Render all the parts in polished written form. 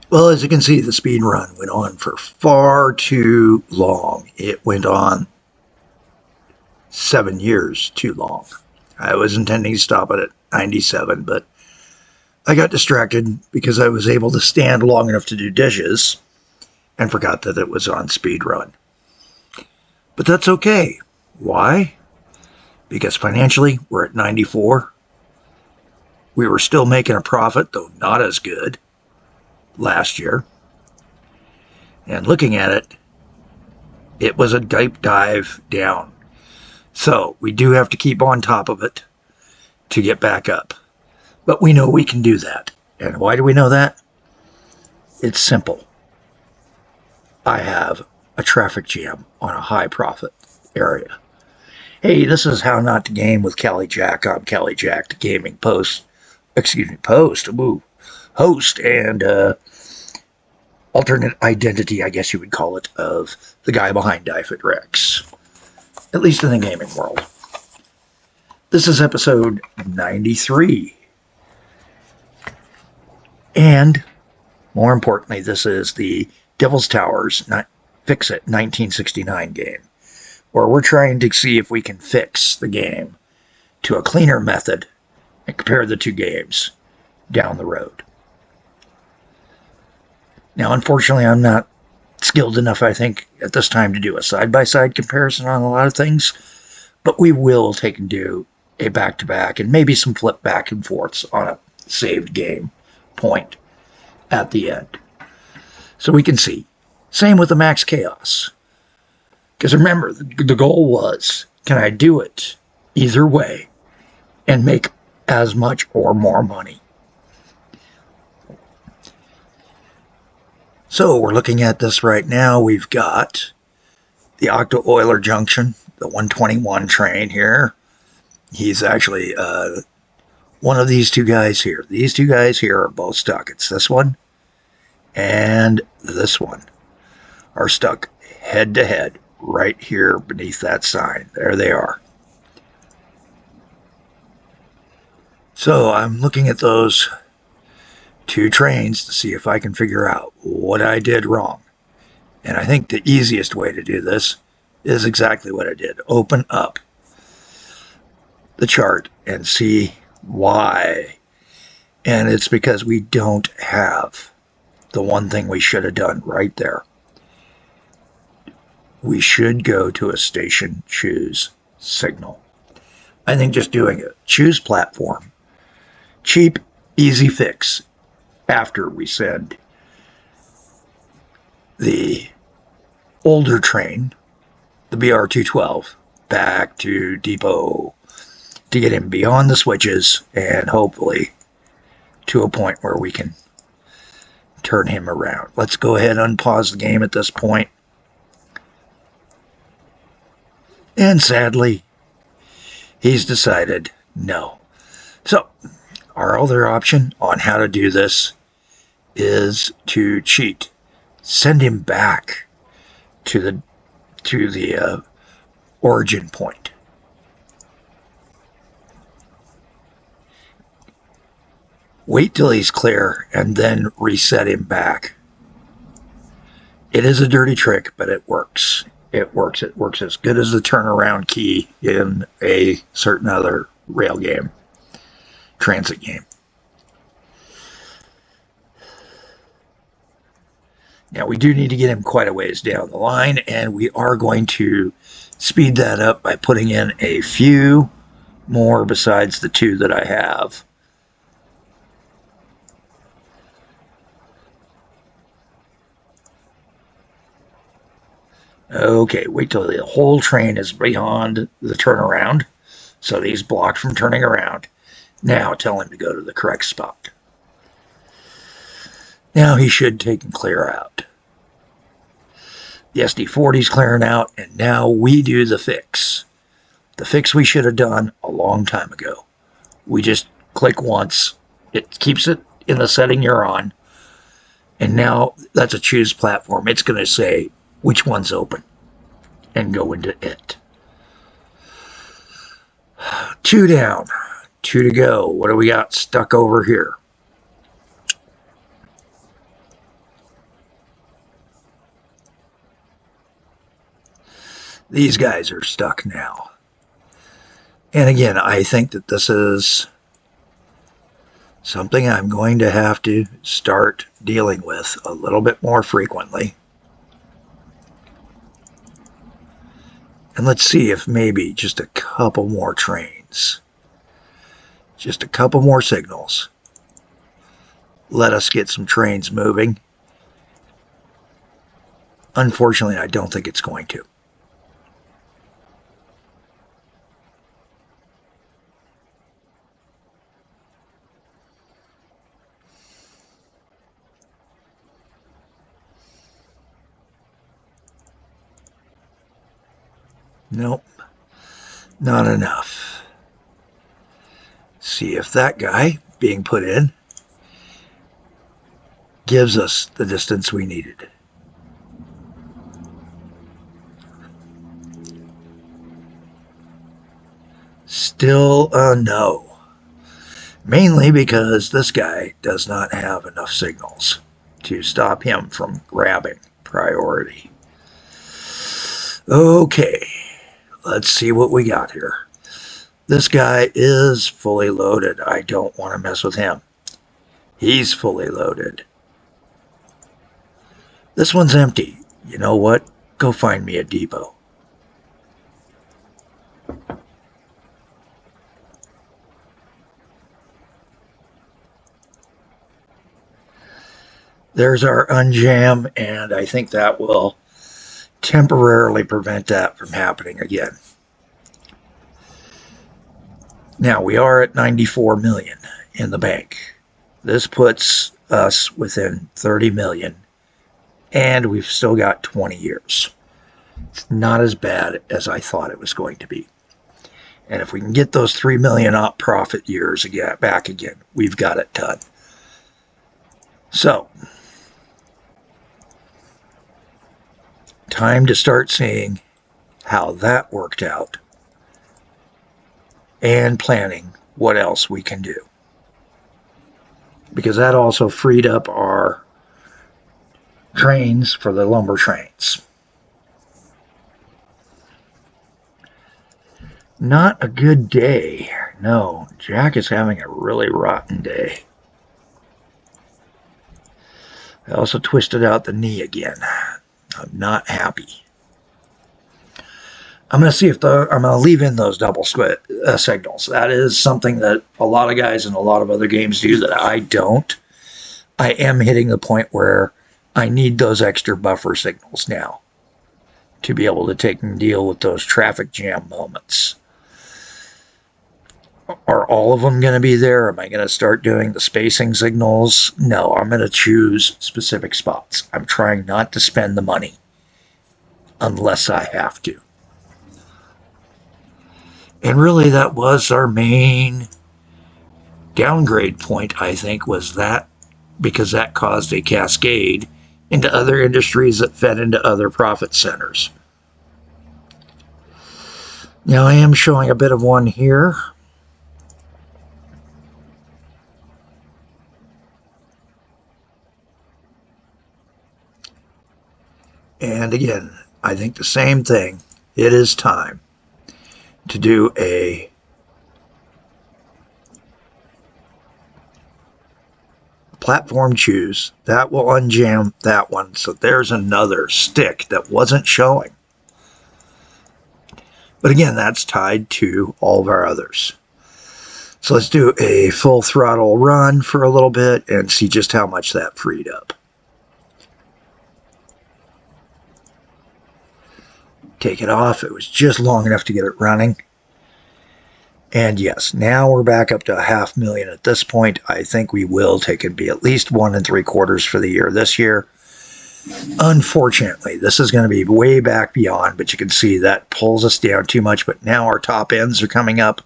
Well, as you can see, the speed run went on for far too long. It went on 7 years too long. I was intending to stop it at 97, but I got distracted because I was able to stand long enough to do dishes and forgot that it was on speed run. But that's okay. Why? Because financially, we're at 94. We were still making a profit, though not as good, last year. And looking at it, it was a deep dive down. So we do have to keep on top of it to get back up. But we know we can do that. And why do we know that? It's simple. I have a traffic jam on a high profit area. Hey, this is How Not to Game with Callie Jack. I'm Callie Jack, the gaming host and alternate identity, I guess you would call it, of the guy behind Dive It Rex, at least in the gaming world. This is episode 93. And, more importantly, this is the Devil's Towers Fixit 1969 game, where we're trying to see if we can fix the game to a cleaner method and compare the two games down the road. Now, unfortunately, I'm not skilled enough, I think, at this time to do a side-by-side comparison on a lot of things, but we will take and do a back-to-back and maybe some flip back and forths on a saved game point at the end. So we can see. Same with the Max Chaos. Because remember, the goal was, can I do it either way and make as much or more money? So we're looking at this right now. We've got the Octo-Euler Junction, the 121 train here. He's actually one of these two guys here. These two guys here are both stuck. It's this one and this one are stuck head to head right here beneath that sign. There they are. So I'm looking at those two trains to see if I can figure out what I did wrong. And I think the easiest way to do this is exactly what I did. Open up the chart and see why. And it's because we don't have the one thing we should have done right there. We should go to a station choose signal. I think just doing a choose platform, cheap, easy fix after we send the older train, the BR212, back to depot to get him beyond the switches and hopefully to a point where we can turn him around. Let's go ahead and unpause the game at this point. And sadly, he's decided no. So, our other option on how to do this is to cheat. Send him back to the origin point. Wait till he's clear and then reset him back. It is a dirty trick, but it works. It works as good as the turnaround key in a certain other rail game, transit game. Now, we do need to get him quite a ways down the line, and we are going to speed that up by putting in a few more besides the two that I have. Okay, wait till the whole train is beyond the turnaround, so that he's blocked from turning around. Now tell him to go to the correct spot. Now he should take and clear out. The SD40's clearing out, and now we do the fix. The fix we should have done a long time ago. We just click once. It keeps it in the setting you're on. And now that's a choose platform. It's going to say which one's open and go into it. 2 down, 2 to go. What do we got stuck over here? These guys are stuck now. And again, I think that this is something I'm going to have to start dealing with a little bit more frequently. And let's see if maybe just a couple more trains, just a couple more signals, let us get some trains moving. Unfortunately, I don't think it's going to. Nope, not enough. See if that guy being put in gives us the distance we needed. Still a no. Mainly because this guy does not have enough signals to stop him from grabbing priority. Okay, let's see what we got here. This guy is fully loaded. I don't want to mess with him. He's fully loaded. This one's empty. You know what? Go find me a depot. There's our unjam, and I think that will temporarily prevent that from happening again. Now, we are at 94 million in the bank. This puts us within 30 million, and we've still got 20 years. It's not as bad as I thought it was going to be. And if we can get those 3 million op profit years back again, we've got it done. So, time to start seeing how that worked out and planning what else we can do. Because that also freed up our trains for the lumber trains. Not a good day. No, Jack is having a really rotten day. I also twisted out the knee again. I'm not happy. I'm going to see if I'm going to leave in those double signals. That is something that a lot of guys in a lot of other games do that I don't. I am hitting the point where I need those extra buffer signals now to be able to take and deal with those traffic jam moments. Are all of them going to be there? Am I going to start doing the spacing signals? No, I'm going to choose specific spots. I'm trying not to spend the money unless I have to. And really, that was our main downgrade point, I think, was that because that caused a cascade into other industries that fed into other profit centers. Now, I am showing a bit of one here. And again, I think the same thing. It is time to do a platform choose. That will unjam that one. So there's another stick that wasn't showing. But again, that's tied to all of our others. So let's do a full throttle run for a little bit and see just how much that freed up. Take it off. It was just long enough to get it running. And yes, now we're back up to 500,000 at this point. I think we will take and be at least 1 3/4 for the year this year. Unfortunately, this is going to be way back beyond, but you can see that pulls us down too much. But now our top ends are coming up.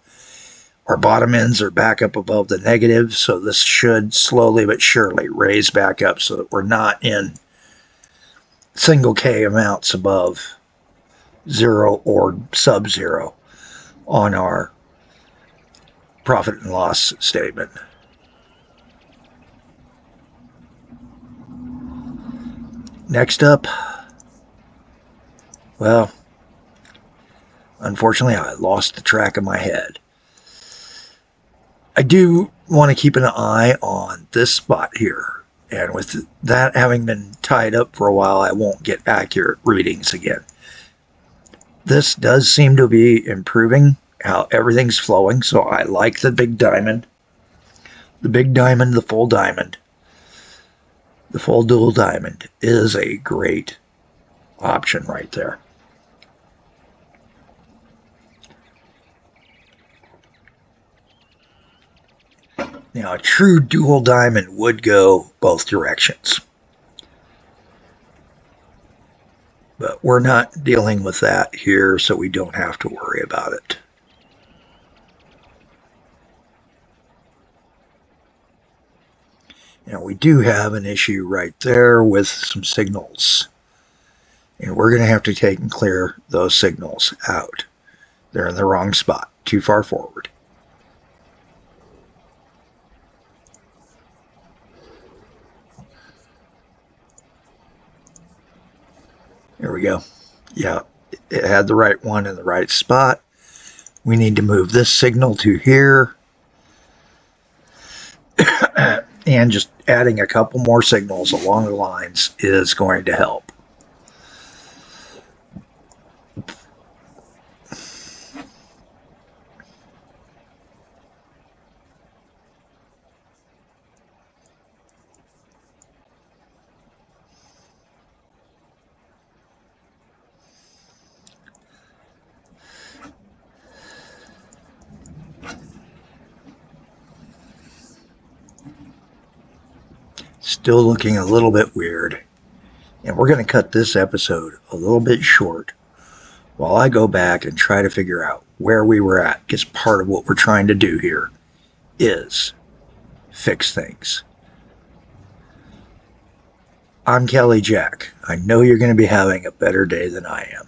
Our bottom ends are back up above the negative. So this should slowly but surely raise back up so that we're not in single K amounts above 0 or sub-0 on our profit and loss statement. Next up, well, unfortunately, I lost the track of my head. I do want to keep an eye on this spot here. And with that having been tied up for a while, I won't get accurate readings again. This does seem to be improving how everything's flowing, so I like the big diamond. The big diamond, the full diamond, the full dual diamond is a great option right there. Now, a true dual diamond would go both directions. But we're not dealing with that here, so we don't have to worry about it. Now, we do have an issue right there with some signals. And we're going to have to take and clear those signals out. They're in the wrong spot, too far forward. There we go. Yeah, it had the right one in the right spot. We need to move this signal to here. And just adding a couple more signals along the lines is going to help. Still looking a little bit weird. And we're going to cut this episode a little bit short while I go back and try to figure out where we were at, because part of what we're trying to do here is fix things. I'm Kelly Jack. I know you're going to be having a better day than I am.